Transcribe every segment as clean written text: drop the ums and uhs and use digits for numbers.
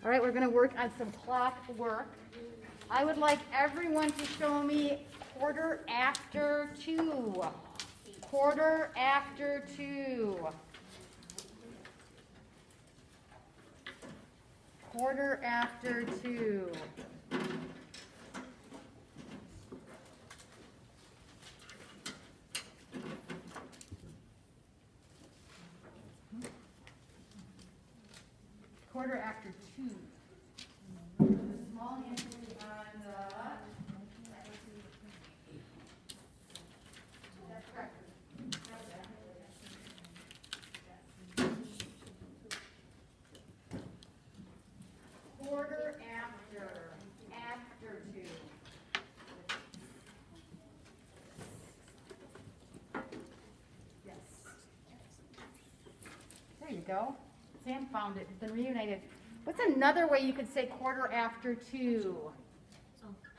All right, we're going to work on some clock work. I would like everyone to show me 2:15. 2:15. 2:15. Quarter after 2. The small hand will be on the. That's correct. Quarter after 2. Yes. There you go. Sam found it. It's been reunited. What's another way you could say 2:15?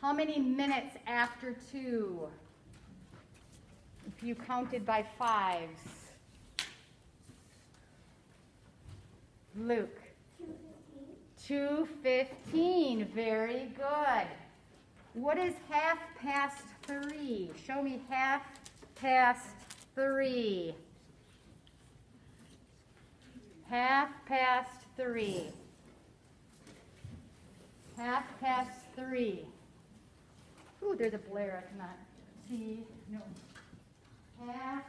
How many minutes after 2? If you counted by fives. Luke. 2:15. Very good. What is 3:30? Show me 3:30. 3:30. 3:30. Ooh, there's a blare I cannot see. No. 3:30.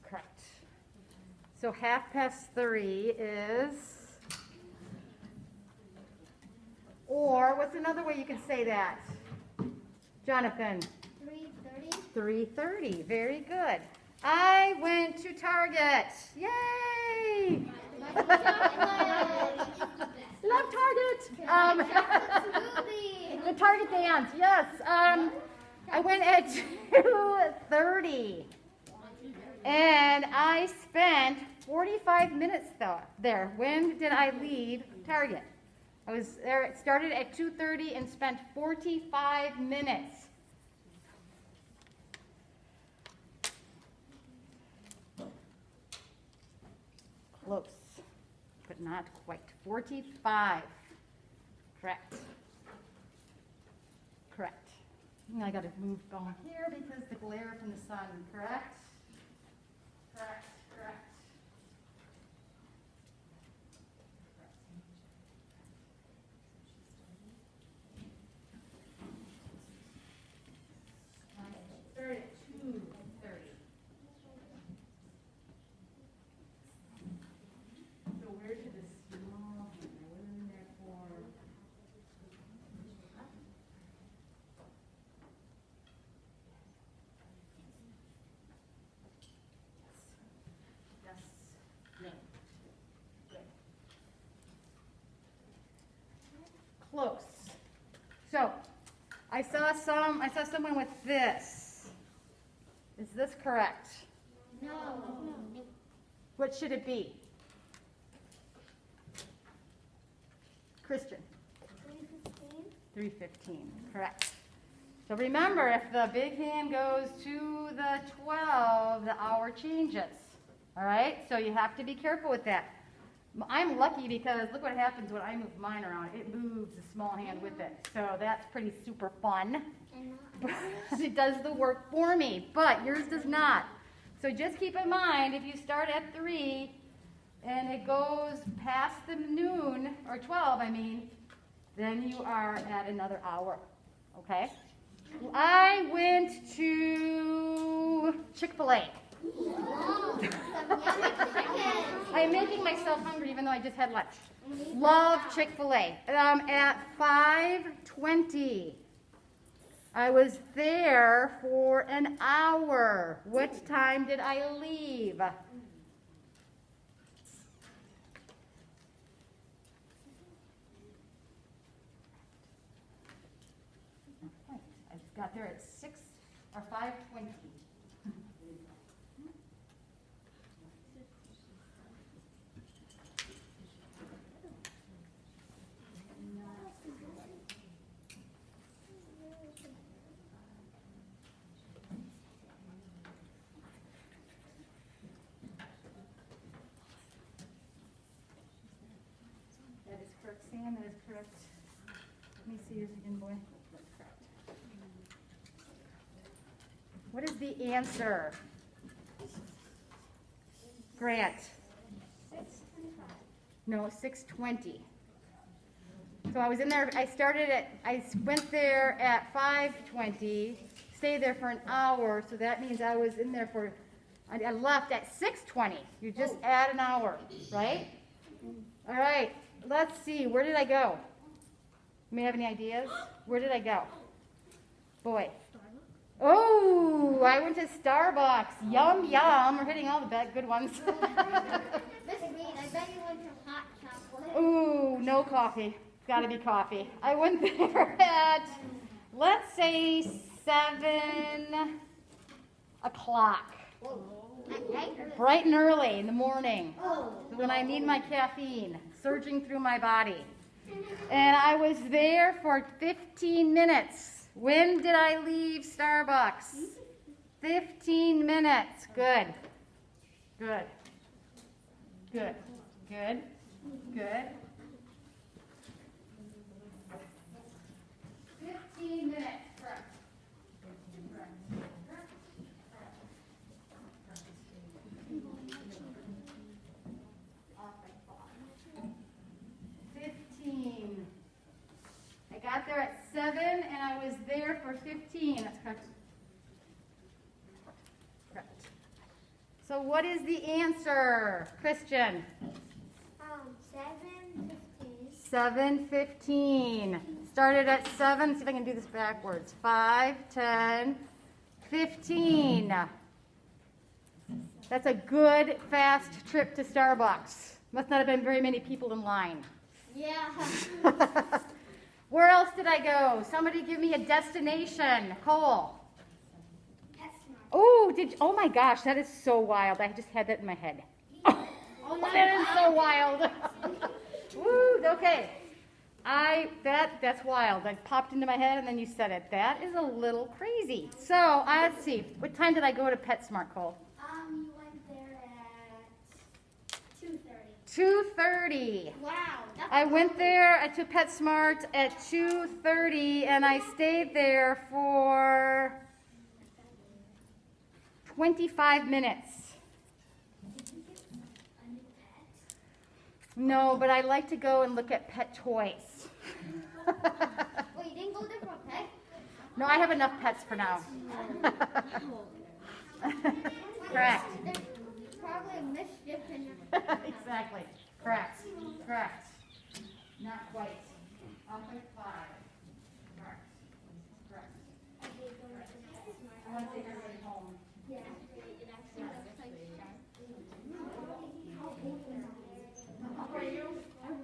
Correct. So 3:30 is, or what's another way you can say that? Jonathan? 3:30. 3:30. Very good. I went to Target. Yay! Love Target. The Target dance. Yes. I went at 2:30. And I spent 45 minutes there. When did I leave Target? I was there, it started at 2:30 and spent 45 minutes. Close, but not quite. 45. Correct. Correct. And I got to move down here because the glare from the sun. Correct. Correct, correct. Started at 2:30. So where should the small hand, I went in there for. Yes. No. Good. Close. So, I saw someone with this. Is this correct? No. What should it be? Christian. 3:15. Correct. So remember, if the big hand goes to the 12, the hour changes. All right? So you have to be careful with that. I'm lucky because look what happens when I move mine around. It moves the small hand with it. So that's pretty super fun. It does the work for me, but yours does not. So just keep in mind, if you start at 3 and it goes past the noon, or 12, I mean, then you are at another hour. Okay? I went to Chick-fil-A. I'm making myself hungry even though I just had lunch. Love Chick-fil-A. At 5:20. I was there for an hour. What time did I leave? I got there at 5:20. Roxanne, that is correct. Let me see yours again, boy. What is the answer? Grant. 6:25. No, 6:20. So I was in there, I went there at 5:20, stayed there for an hour, so that means I was in there for, I left at 6:20. You just add an hour, right? All right, let's see, where did I go? You may have any ideas? Where did I go? Boy. Oh, I went to Starbucks. Yum, yum. We're hitting all the good ones. Miss Reed, I bet you went to hot chocolate. Ooh, no coffee. Got to be coffee. I went there at, let's say, 7 o'clock. At night? Bright and early in the morning, Oh. when I need my caffeine surging through my body. And I was there for 15 minutes. When did I leave Starbucks? 15 minutes. Good. Good. Good. Good. Good. 15 minutes. Correct. Correct. 15. I got there at 7 and I was there for 15. That's correct. Correct. So what is the answer, Christian? 7:15. 7:15. Started at 7. See if I can do this backwards. 5, 10, 15. That's a good, fast trip to Starbucks. Must not have been very many people in line. Yeah. Where else did I go? Somebody give me a destination. Cole. Oh my gosh, that is so wild. I just had that in my head. Oh, that is so wild. Woo, okay. That's wild. That popped into my head and then you said it. That is a little crazy. So, let's see. What time did I go to PetSmart, Cole? You went there at 2:30. 2:30. Wow. That's I went there to PetSmart at 2:30 and I stayed there for 25 minutes. a new pet. No, but I like to go and look at pet toys. Wait, you didn't go there for a pet? No, I have enough pets for now. Correct. There's probably a mischief in your Exactly. Correct. Correct. Not quite. I'll put 5. Correct. Correct. I want to take everybody home. Yeah. For you?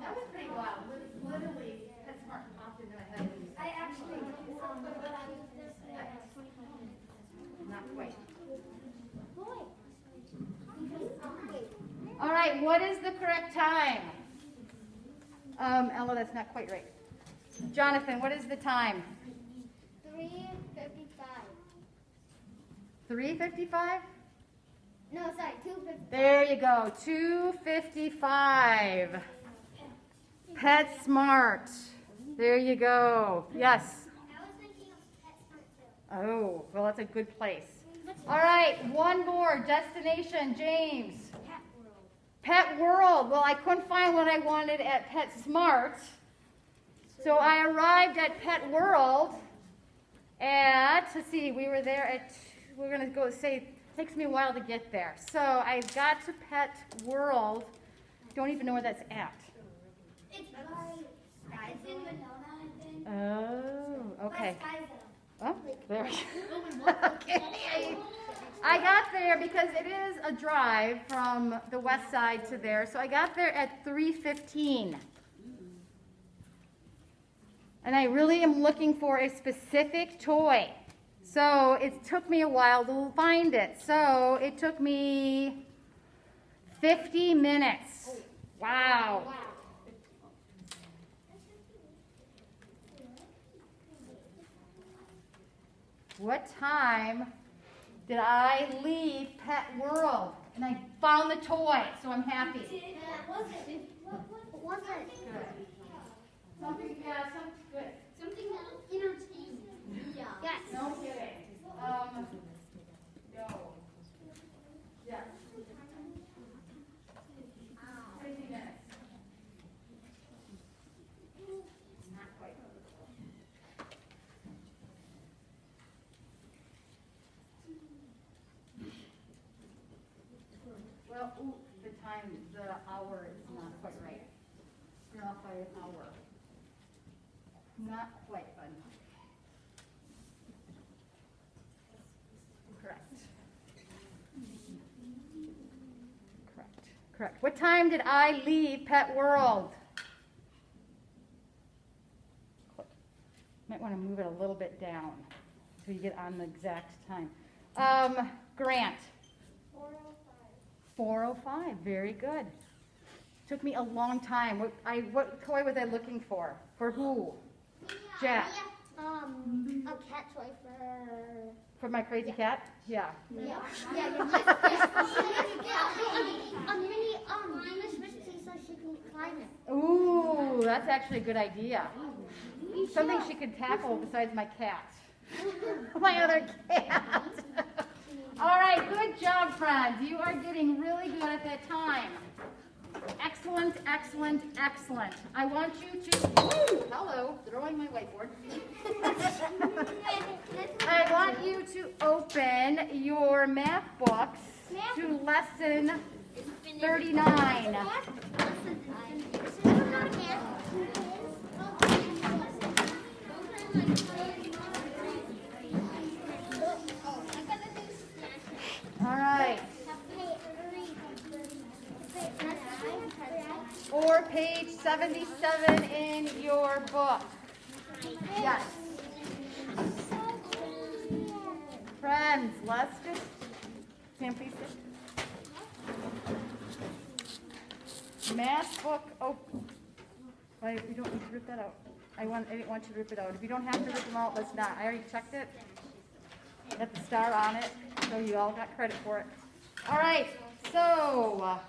That was pretty wild. Literally, PetSmart popped into my head. I actually, but I was just there at 25 minutes. Not quite. Boy. All right, what is the correct time? Ella, that's not quite right. Jonathan, what is the time? 3:55. 3:55? No, sorry, 2:55. There you go, 2:55. PetSmart. There you go. Yes. I was thinking of PetSmart too. Oh, well, that's a good place. All right, one more destination, James. Pet World. Pet World. Well, I couldn't find what I wanted at PetSmart. So I arrived at Pet World at, let's see, we were there at, we're going to go say, it takes me a while to get there. So I got to Pet World. Don't even know where that's at. It's in Winona, I think. Oh, okay. By Skyville. Oh, there. Okay. I got there because it is a drive from the west side to there. So I got there at 3:15. And I really am looking for a specific toy. So it took me a while to find it. So it took me 50 minutes. Wow. Wow. What time did I leave Pet World? And I found the toy, so I'm happy. What was it? What was it? Good. Something, yeah, some, good. Something that'll entertain you. Yeah. Yes. No kidding. No. Yes. 50 minutes. Not quite. Well, ooh, the time, the hour is not quite right. You're off by an hour. Not quite, bud. Correct. Correct. Correct. What time did I leave Pet World? Might want to move it a little bit down so you get on the exact time. Grant. 4:05. Very good. Took me a long time. What toy was I looking for? For who? Jack. A cat toy For my crazy cat? Yeah. Yeah. Mini Miss Misty so she can climb it. Ooh, that's actually a good idea. Something she could tackle besides my cat. My other cat. All right, good job, friends. You are getting really good at that time. Excellent, excellent, excellent. I want you to, hello, throwing my whiteboard. I want you to open your math books to lesson 39. All right. Or page 77 in your book. Yes. Friends, let's just, Sam, please sit. Math book open. Wait, we don't need to rip that out. I didn't want you to rip it out. If you don't have to rip them out, let's not. I already checked it. Got the star on it, so you all got credit for it. All right, so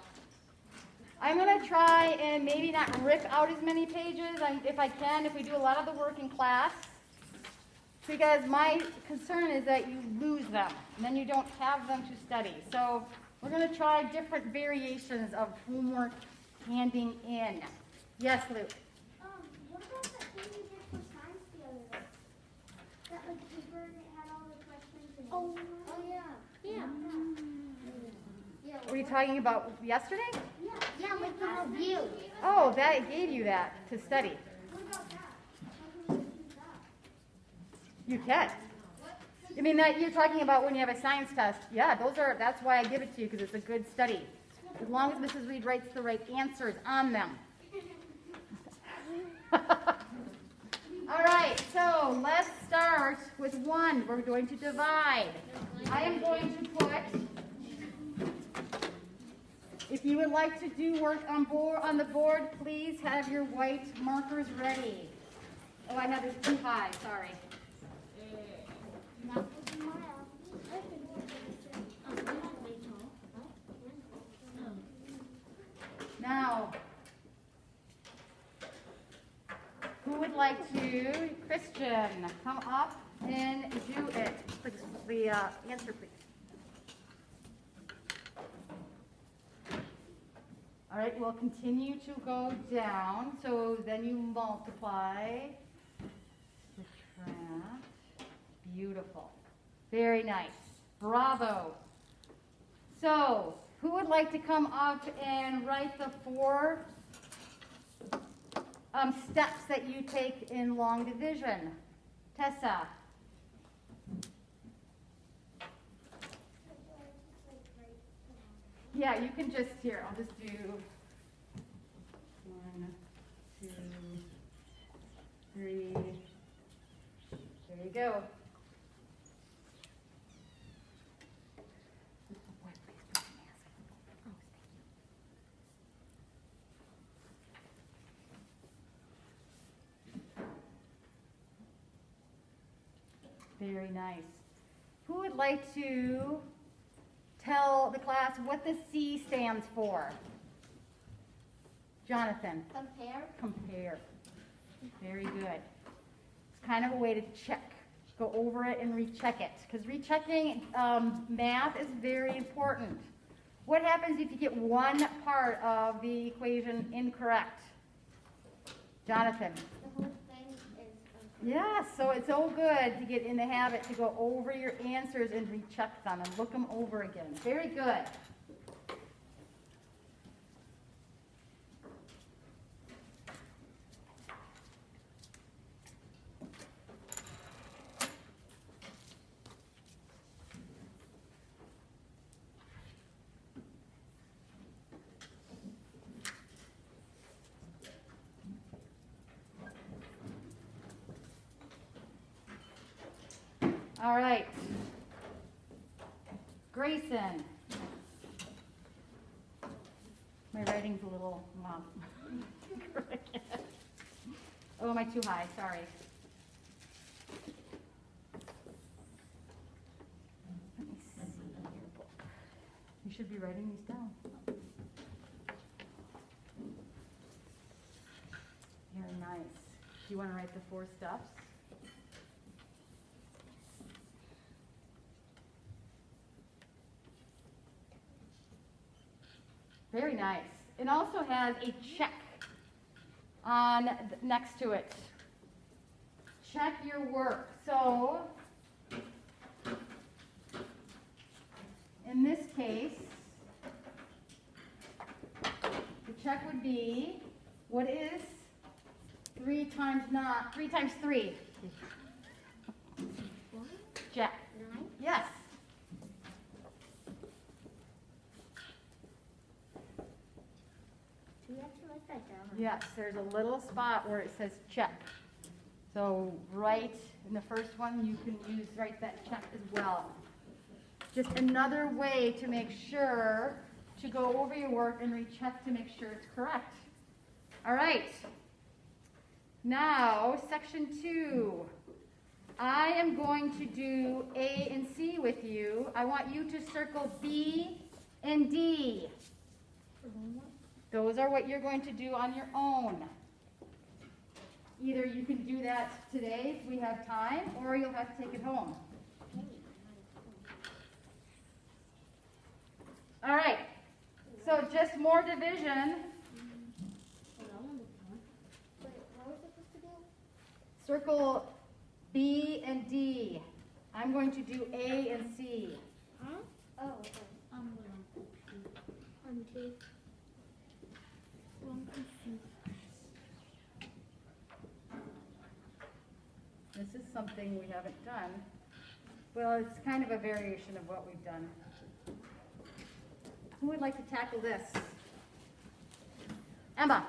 I'm going to try and maybe not rip out as many pages if I can, if we do a lot of the work in class, because my concern is that you lose them, and then you don't have them to study. So we're going to try different variations of homework handing in. Yes, Luke? What about that thing you did for science the other day? That like paper and it had all the questions and yeah. Yeah. Were you talking about yesterday? Yeah, like the review. Oh, that gave you that to study. What about that? How can we use that? You can. I mean, that you're talking about when you have a science test. Yeah, that's why I give it to you, because it's a good study. As long as Mrs. Reed writes the right answers on them. All right, so let's start with 1. We're going to divide. I am going to put, if you would like to do work on the board, please have your white markers ready. Oh, I have this too high, sorry. Now, who would like to, Christian, come up and do it? The answer, please. All right, we'll continue to go down. So then you multiply, subtract. Beautiful. Very nice. Bravo. So, who would like to come up and write the 4 steps that you take in long division? Tessa. Yeah, you can just, here, I'll just do 1, 2, 3. There you go. Very nice. Who would like to tell the class what the C stands for? Jonathan. Compare. Compare. Very good. It's kind of a way to check. Go over it and recheck it. Because rechecking math is very important. What happens if you get one part of the equation incorrect? Jonathan? The whole thing is Yeah, so it's so good to get in the habit to go over your answers and recheck them and look them over again. Very good. All right. Grayson. My writing's a little Oh, am I too high? Sorry. Let me see your book. You should be writing these down. Very nice. Do you want to write the 4 steps? Very nice. It also has a check on next to it. Check your work. So, in this case, the check would be, what is 3 times 3? Check. 9. Yes. Do we have to write that down? Yes, there's a little spot where it says check. So right in the first one, you can write that check as well. Just another way to make sure to go over your work and recheck to make sure it's correct. All right. Now, section 2. I am going to do A and C with you. I want you to circle B and D. Those are what you're going to do on your own. Either you can do that today if we have time, or you'll have to take it home. All right. So just more division. Wait, what was it supposed to do? Circle B and D. I'm going to do A and C. Huh? Oh, okay. I'm too. This is something we haven't done. Well, it's kind of a variation of what we've done. Who would like to tackle this? Emma.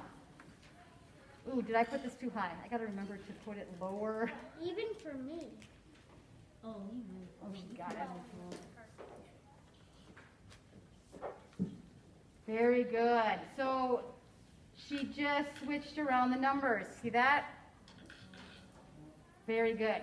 Ooh, did I put this too high? I got to remember to put it lower. Even for me. Oh, she got it. Very good. So she just switched around the numbers. See that? Very good.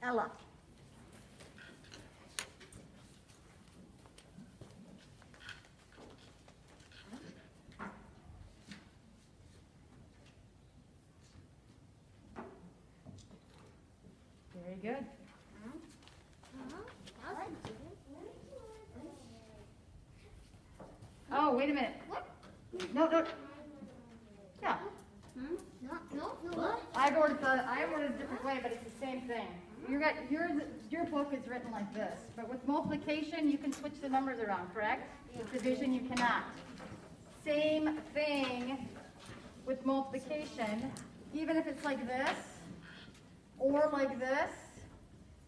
Ella. Very good. Oh, wait a minute. What? No. Yeah. No. I wrote it a different way, but it's the same thing. Your book is written like this, but with multiplication, you can switch the numbers around, correct? With division, you cannot. Same thing with multiplication. Even if it's like this, Or like this?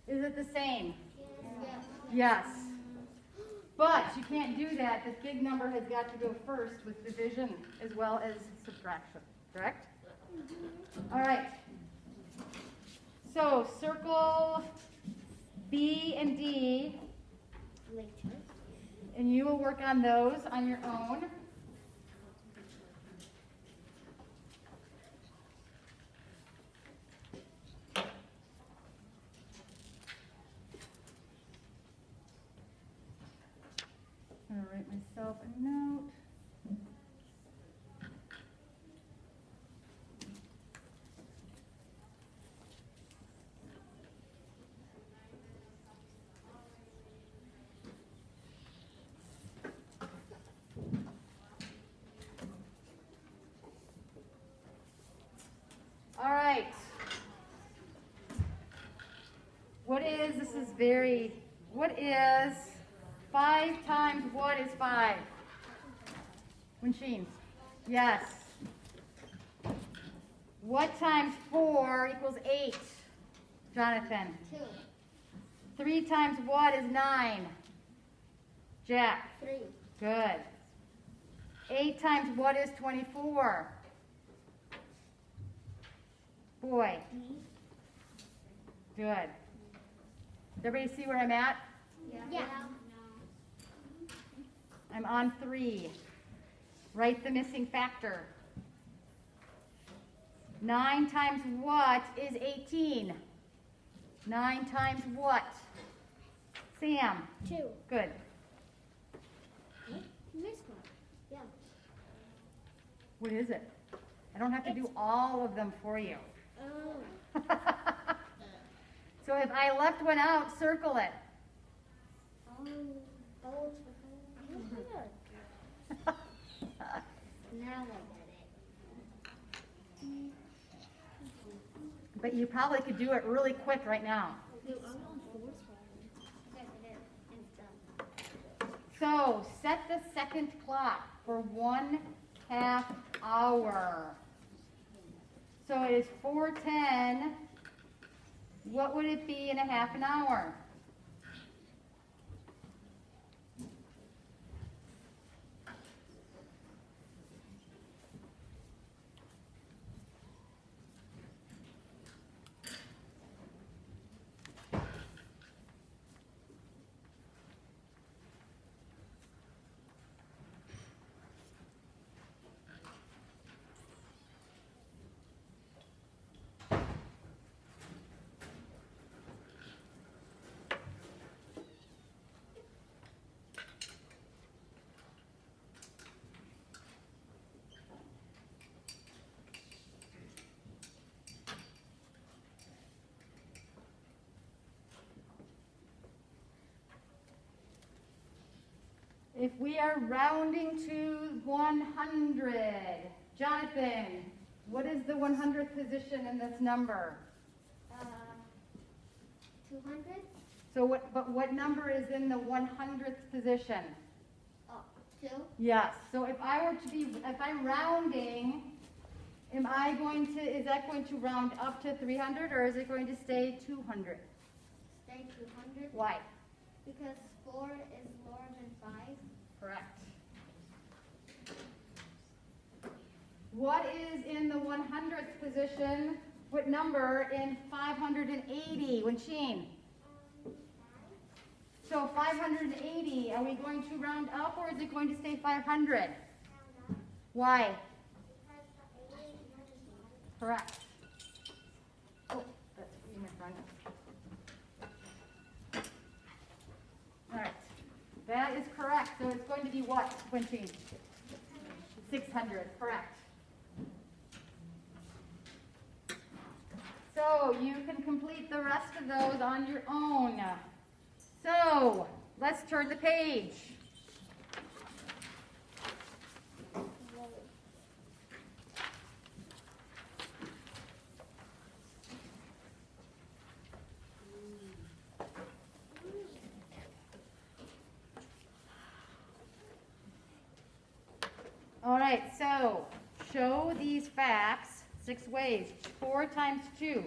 Is it the same? Yes. Yes. But you can't do that. This big number has got to go first with division as well as subtraction, correct? All right. So circle B and D, Later. and you will work on those on your own. I'm going to write myself a note. All right. What is 5 times what is 5? Winsheen. Yes. What times 4 equals 8? Jonathan. 2. 3 times what is 9? Jack. 3. Good. 8 times what is 24? Boy. Good. Does everybody see where I'm at? Yeah. I'm on 3. Write the missing factor. 9 times what is 18? 9 times what? Sam. 2. Good. Missed one. Yeah. What is it? I don't have to do all of them for you. Oh. So if I left one out, circle it. Oh, now I get it. But you probably could do it really quick right now. I'm on 4th one. So set the second clock for 1/2 hour. So it is 4:10. What would it be in a half an hour? If we are rounding to 100, Jonathan, what is the 100th position in this number? 200? So what number is in the 100th position? Oh, 2? Yes. So if I'm rounding, is that going to round up to 300 or is it going to stay 200? Stay 200? Why? Because 4 is lower than 5. Correct. What is in the 100th position? What number in 580? Winsheen. So 580, are we going to round up or is it going to stay 500? Why? Correct. Oh, that's you, my friend. All right. That is correct. So it's going to be what, Winsheen? 600, correct. So you can complete the rest of those on your own. So let's turn the page. All right, so show these facts 6 ways. 4 times 2.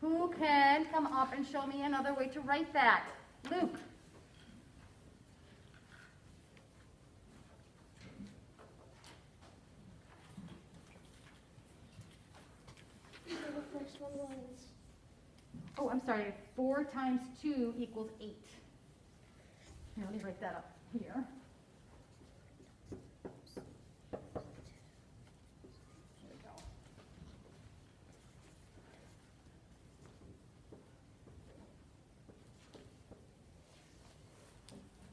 Who can come up and show me another way to write that? Luke. So the first one was. Oh, I'm sorry. 4 times 2 equals 8. Here, let me write that up here. There we go.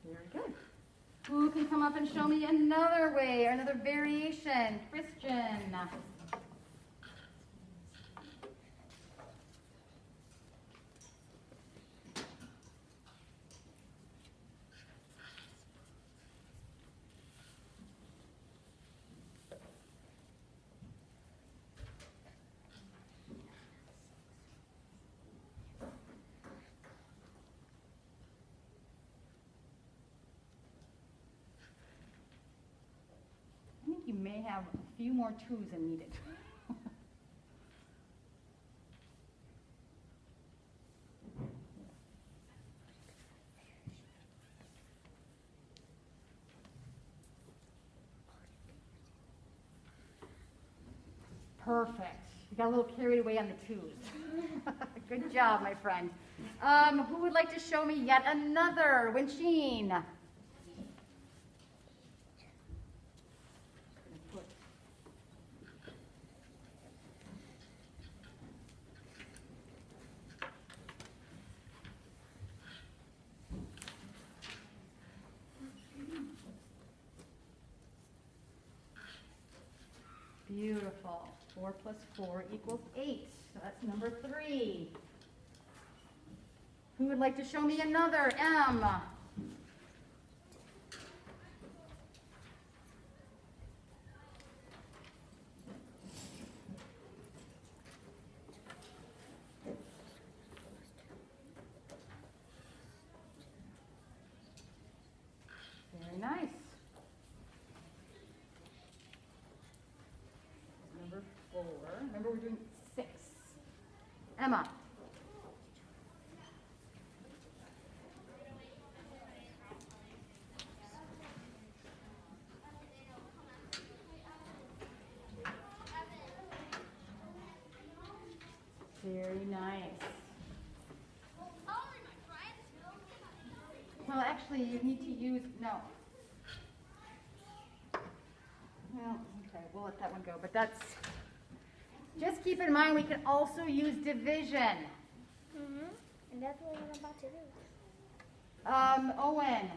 Very good. Who can come up and show me another way or another variation? Christian. I think you may have a few more 2s than needed. Perfect. You got a little carried away on the 2s. Good job, my friend. Who would like to show me yet another? Winchine. Beautiful. 4 plus 4 equals 8. So that's number 3. Who would like to show me another? M. Very nice. Number 4. Remember, we're doing 6. Emma. Very nice. Well, actually, you need to use, no. Well, okay, we'll let that one go, but that's, just keep in mind we can also use division. And that's what I'm about to do. Owen.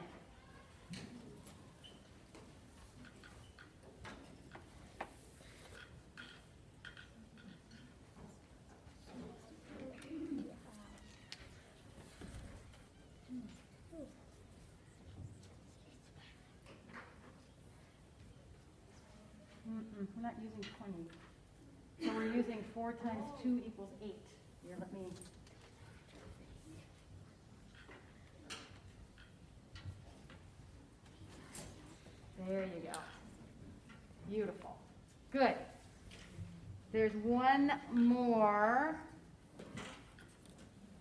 We're not using 20. So we're using 4 times 2 equals 8. Here, let me. There you go. Beautiful. Good. There's one more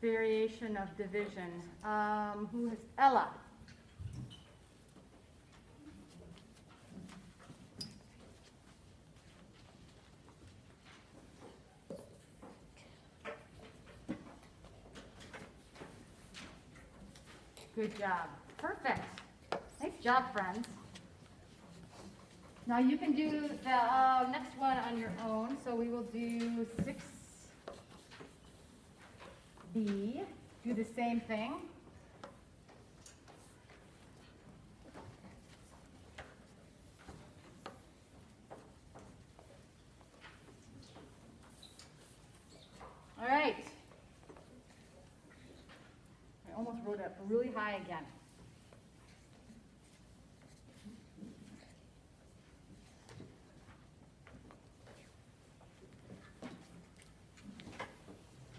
variation of division. Who is Ella? Good job. Perfect. Nice job, friends. Now you can do the next one on your own. So we will do 6B. Do the same thing. All right. I almost wrote up really high again.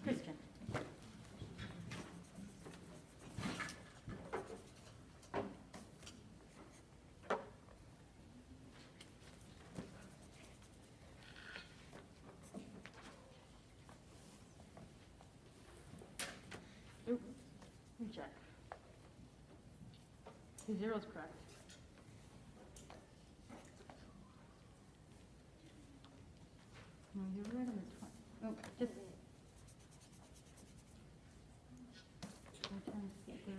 Christian. The zero's correct. No, you're right on this one. Oh, just. 4 times 3.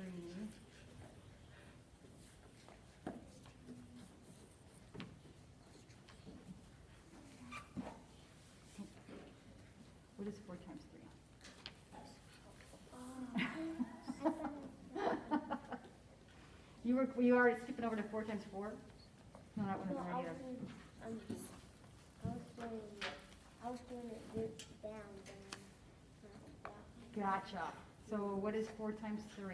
What is 4 times 3? You already skipping over to 4 times 4? No, that wasn't right either. I was doing it down. Gotcha. So what is 4 times 3? I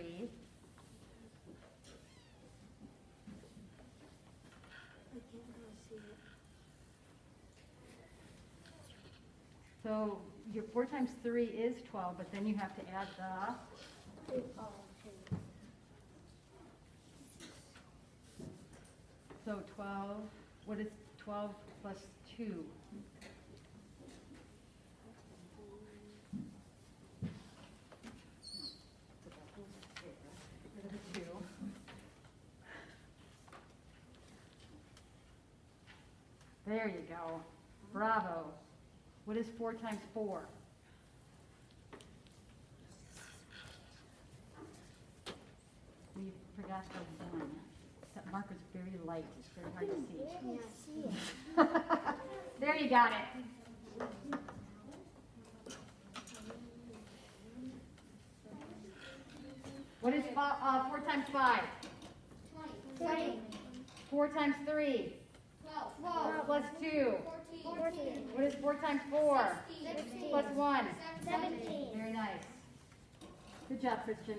can't really see it. So your 4 times 3 is 12, but then you have to add the, Oh, okay. so 12, what is 12 plus 2? Rid of the 2. There you go. Bravo. What is 4 times 4? We forgot the 1. That marker's very light. It's very hard to see. Yeah, I see it. There you got it. What is 4 times 5? 20. 4 times 3? 12. Plus 2. 14. What is 4 times 4? 16. Plus 1? 17. Very nice. Good job, Christian.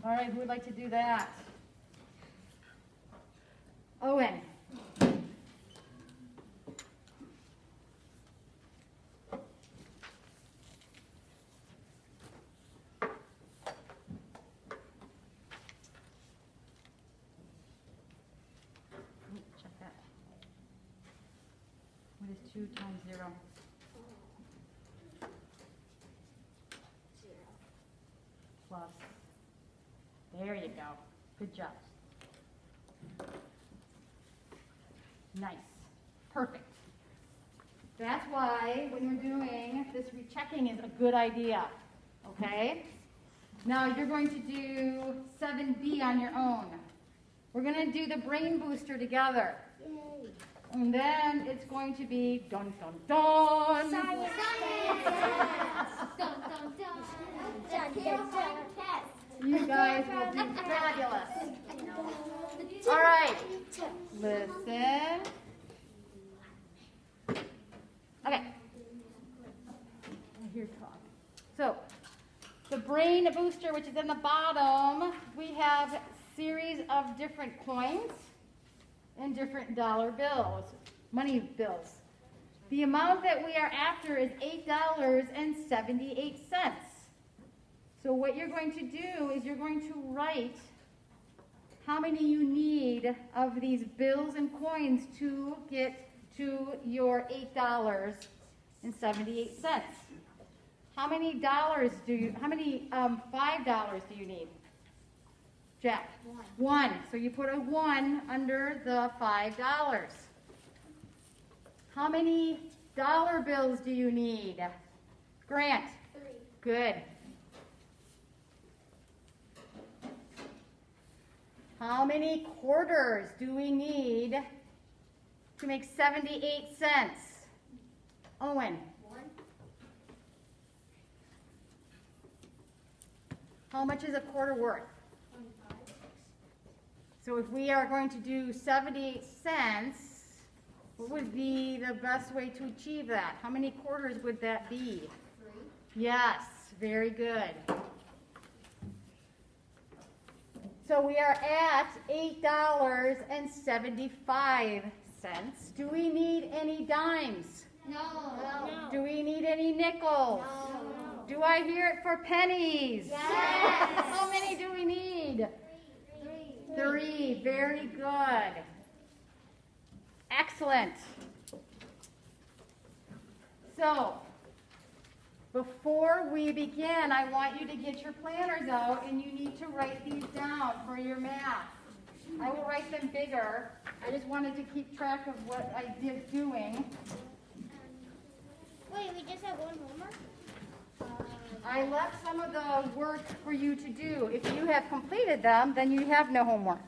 All right, who would like to do that? Owen. Check that. What is 2 times 0? Plus. There you go. Good job. Nice. Perfect. That's why when you're doing this rechecking is a good idea. Okay? Now you're going to do 7B on your own. We're going to do the brain booster together. Yay. And then it's going to be dun dun dun. Science. Dun, dun, dun. Dun, dun, dun. You guys will do fabulous. All right. Listen. Okay. Here, talk. So, the brain booster, which is in the bottom, we have series of different coins and different dollar bills, money bills. The amount that we are after is $8.78. So what you're going to do is you're going to write how many you need of these bills and coins to get to your $8.78. How many $5 do you need? Jack? 1. So you put a 1 under the $5. How many dollar bills do you need? Grant? 3. Good. How many quarters do we need to make 78 cents? Owen? 1. How much is a quarter worth? 25. So if we are going to do 78 cents, what would be the best way to achieve that? How many quarters would that be? 3. Yes, very good. So we are at $8.75. Do we need any dimes? No. Do we need any nickels? No. Do I hear it for pennies? Yes. How many do we need? 3. Very good. Excellent. So, before we begin, I want you to get your planners out and you need to write these down for your math. I will write them bigger. I just wanted to keep track of what I did doing. Wait, we just have one homework? I left some of the work for you to do. If you have completed them, then you have no homework.